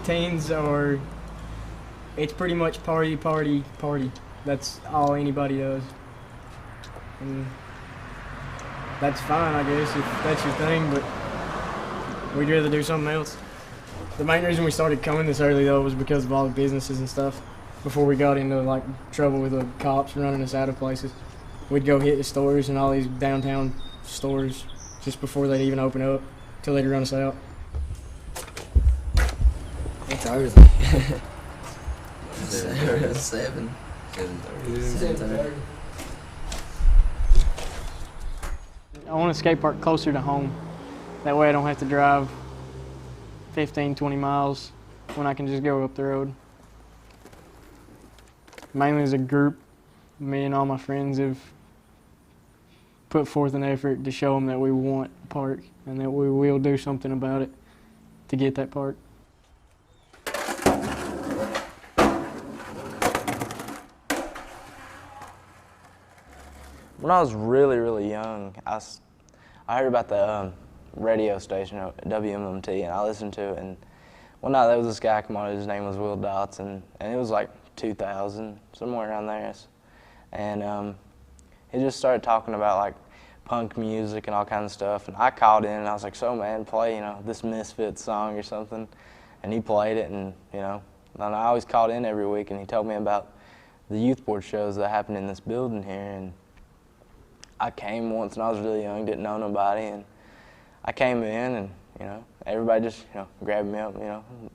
teens are, it's pretty much party, party, party. That's all anybody does. And that's fine, I guess, if that's your thing, but we'd rather do something else. The main reason we started coming this early, though, was because of all the businesses and stuff. Before we got into, like, trouble with the cops running us out of places, we'd go hit the stores and all these downtown stores just before they'd even open up, till they'd run us out. It's early. 7. 7:30. I want a skate park closer to home. That way I don't have to drive 15, 20 miles when I can just go up the road. Mainly as a group, me and all my friends have put forth an effort to show them that we want a park and that we will do something about it to get that park. When I was really young, I heard about the radio station WMMT, and I listened to it. And one night there was this guy come on. His name was Will Dotson, and it was like 2000, somewhere around there. And he just started talking about like punk music and all kinds of stuff. And I called in, and I was like, "So man, play this Misfits song or something." And he played it, and and I always called in every week, and he told me about the youth board shows that happened in this building here. And I came once and I was really young, didn't know nobody, and I came in and, everybody just, grabbed me up,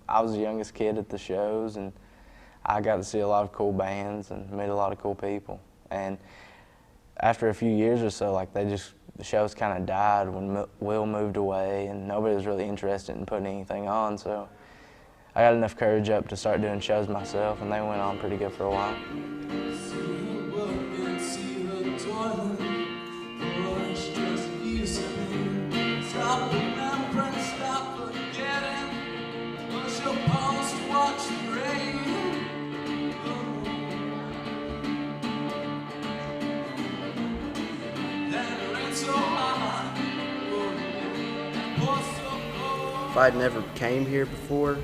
I was the youngest kid at the shows, and I got to see a lot of cool bands and meet a lot of cool people. And after a few years or so, like the shows kind of died when Will moved away and nobody was really interested in putting anything on, so I got enough courage up to start doing shows myself, and they went on pretty good for a while. If I'd never came here before,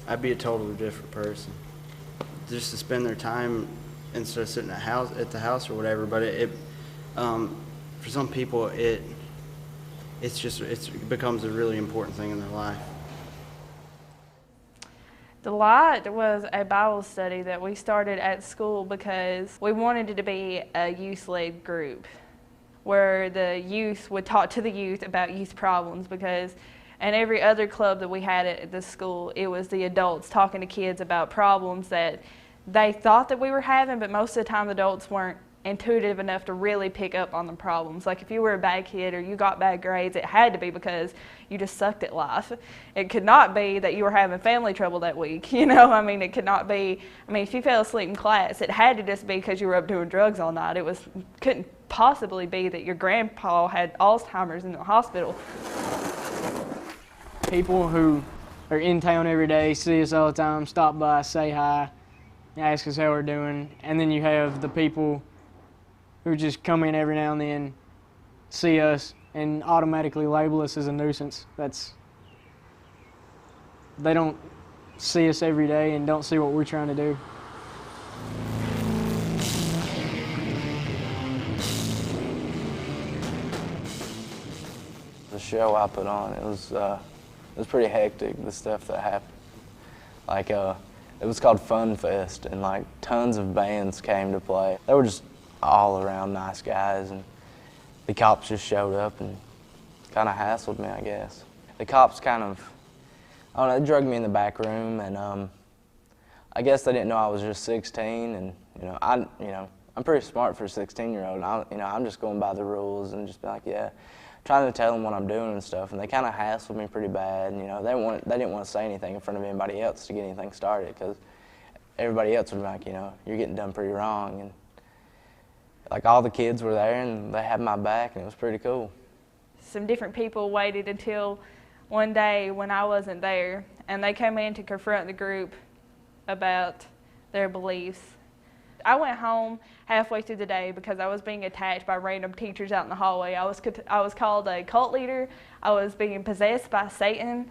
I'd be a totally different person. Just to spend their time instead of sitting at the house or whatever, but for some people it becomes a really important thing in their life. The Light was a Bible study that we started at school because we wanted it to be a youth-led group where the youth would talk to the youth about youth problems, because in every other club that we had at the school, it was the adults talking to kids about problems that they thought that we were having, but most of the time the adults weren't intuitive enough to really pick up on the problems. Like if you were a bad kid or you got bad grades, it had to be because you just sucked at life. It could not be that you were having family trouble that week, it could not be, if you fell asleep in class, it had to just be because you were up doing drugs all night. Couldn't possibly be that your grandpa had Alzheimer's in the hospital. People who are in town every day, see us all the time, stop by, say hi, ask us how we're doing, and then you have the people who just come in every now and then, see us, and automatically label us as a nuisance. They don't see us every day and don't see what we're trying to do. The show I put on, it was pretty hectic, the stuff that happened. Like, it was called Fun Fest, and like tons of bands came to play. They were just all around nice guys, and the cops just showed up and kind of hassled me, I guess. The cops kind of, I don't know, they drugged me in the back room, and I guess they didn't know I was just 16, and I'm pretty smart for a 16-year-old. And I'm just going by the rules and just be like, yeah, trying to tell them what I'm doing and stuff, and they kind of hassled me pretty bad. And, they didn't want to say anything in front of anybody else to get anything started, because everybody else would be like, you're getting done pretty wrong. And like all the kids were there, and they had my back, and it was pretty cool. Some different people waited until one day when I wasn't there, and they came in to confront the group about their beliefs. I went home halfway through the day because I was being attacked by random teachers out in the hallway. I was called a cult leader. I was being possessed by Satan.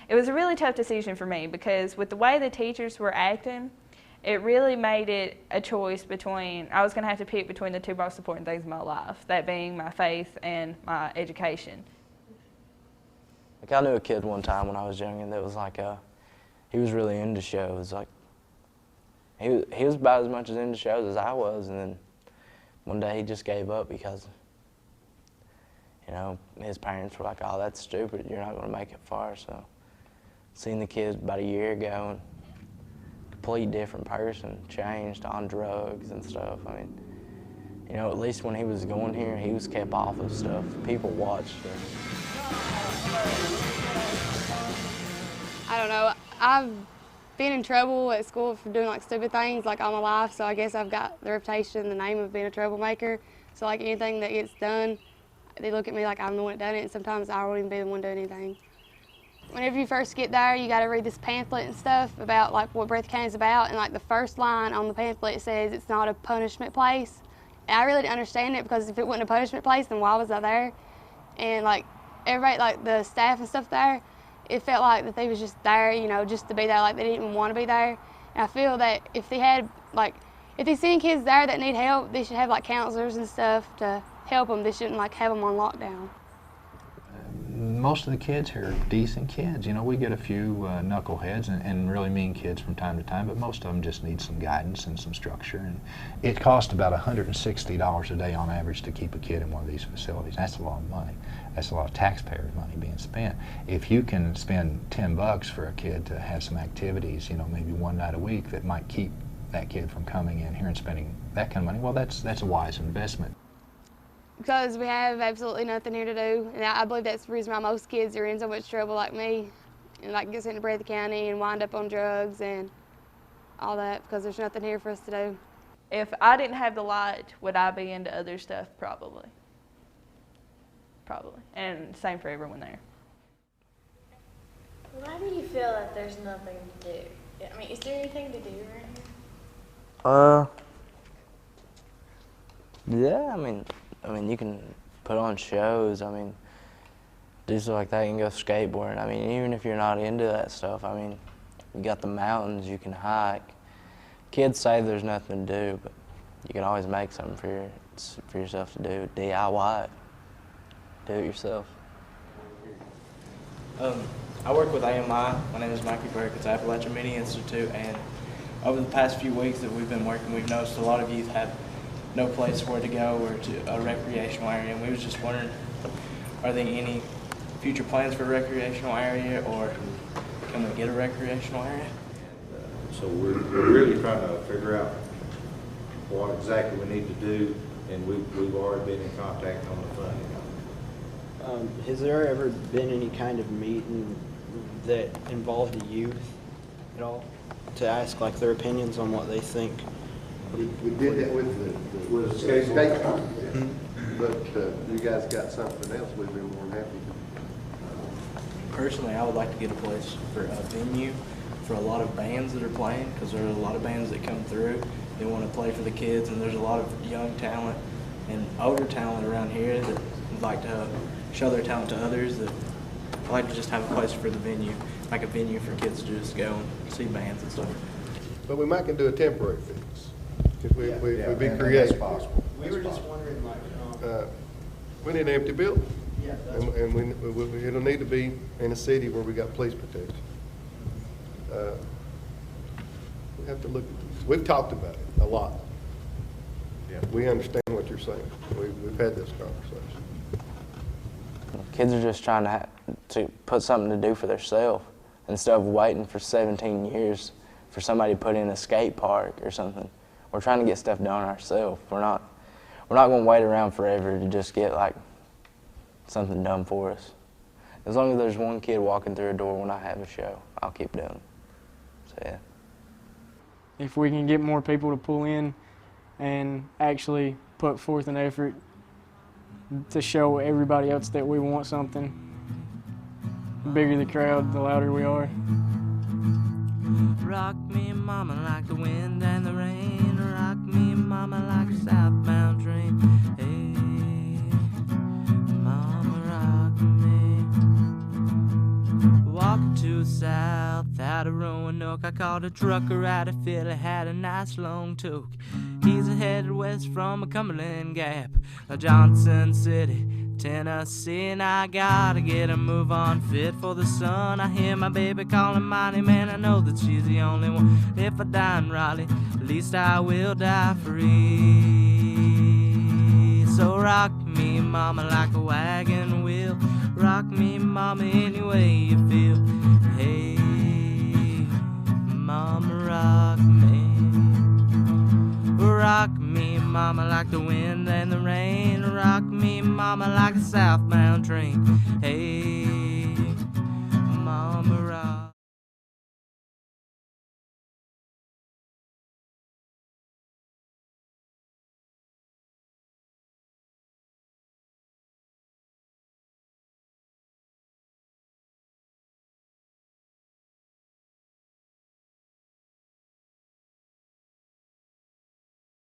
It was a really tough decision for me because with the way the teachers were acting, it really made it a choice between, I was going to have to pick between the two most important things in my life, that being my faith and my education. Like, I knew a kid one time when I was young, and that was like, he was really into shows. Like, he was about as much as into shows as I was, and then one day he just gave up because, you know, his parents were like, oh, that's stupid, you're not going to make it far. So, seen the kid about a year ago, and complete different person, changed on drugs and stuff. I mean, you know, at least when he was going here, he was kept off of stuff. People watched him. I don't know. I've been in trouble at school for doing like stupid things like all my life, so I guess I've got the reputation and the name of being a troublemaker. So like anything that gets done, they look at me like I'm the one that done it, and sometimes I won't even be the one doing anything. Whenever you first get there, you got to read this pamphlet and stuff about like what Breathitt County is about, and like the first line on the pamphlet says it's not a punishment place. And I really didn't understand it because if it wasn't a punishment place, then why was I there? And like everybody, like the staff and stuff there, it felt like that they was just there, you know, just to be there, like they didn't even want to be there. And I feel that if they had like, if they seen kids there that need help, they should have like counselors and stuff to help them. They shouldn't like have them on lockdown. Most of the kids here are decent kids. You know, we get a few knuckleheads and really mean kids from time to time, but most of them just need some guidance and some structure. And it costs about $160 a day on average to keep a kid in one of these facilities. That's a lot of money. That's a lot of taxpayers' money being spent. If you can spend $10 for a kid to have some activities, you know, maybe one night a week that might keep that kid from coming in here and spending that kind of money, well, that's a wise investment. Because we have absolutely nothing here to do, and I believe that's the reason why most kids are in so much trouble like me, and like get sent to Breathitt County and wind up on drugs and all that, because there's nothing here for us to do. If I didn't have the light, would I be into other stuff? Probably. Probably. And same for everyone there. Why do you feel that there's nothing to do? I mean, is there anything to do around here? Yeah, I mean, you can put on shows. I mean, do stuff like that. You can go skateboarding. I mean, even if you're not into that stuff, I mean, you got the mountains. You can hike. Kids say there's nothing to do, but you can always make something for yourself to do. DIY it. Do it yourself. I work with AMI. My name is Mikie Burke. It's Appalachian Media Institute, and over the past few weeks that we've been working, we've noticed a lot of youth have no place where to go or to a recreational area, and we was just wondering, are there any future plans for a recreational area, or can we get a recreational area? So we're really trying to figure out what exactly we need to do, and we've already been in contact on the funding. Has there ever been any kind of meeting that involved the youth at all to ask like their opinions on what they think? We did that with the skate park, but you guys got something else, we'd be more than happy to. Personally, I would like to get a place for a venue for a lot of bands that are playing, because there are a lot of bands that come through. They want to play for the kids, and there's a lot of young talent and older talent around here that would like to show their talent to others. That I'd like to just have a place for the venue, like a venue for kids to just go and see bands and stuff. But we might can do a temporary fix, because we'd be creative. Possible. We were just wondering, like, we need an empty building. yeah, And it'll need to be in a city where we got police protection. We have to look at this. We've talked about it a lot. Yeah. We understand what you're saying. We've had this conversation. Kids are just trying to put something to do for themselves instead of waiting for 17 years for somebody to put in a skate park or something. We're trying to get stuff done ourselves. We're not going to wait around forever to just get like something done for us. As long as there's one kid walking through a door when I have a show, I'll keep doing it. So yeah. If we can get more people to pull in and actually put forth an effort to show everybody else that we want something, the bigger the crowd, the louder we are. Rock me, mama, like the wind and the rain. Rock me, mama, like a southbound train. Hey, mama, rock me. Walking to the south out of Roanoke. I called a trucker out of Philly, had a nice long toke. He's headed west from a Cumberland Gap, a Johnson City, Tennessee, and I gotta get a move on fit for the sun. I hear my baby calling my name, and I know that she's the only one. If I die in Raleigh, at least I will die free. So rock me, mama, like a wagon wheel. Rock me, mama, any way you feel. Hey, mama, rock me. Rock me, mama, like the wind and the rain. Rock me, mama, like a southbound train. Hey,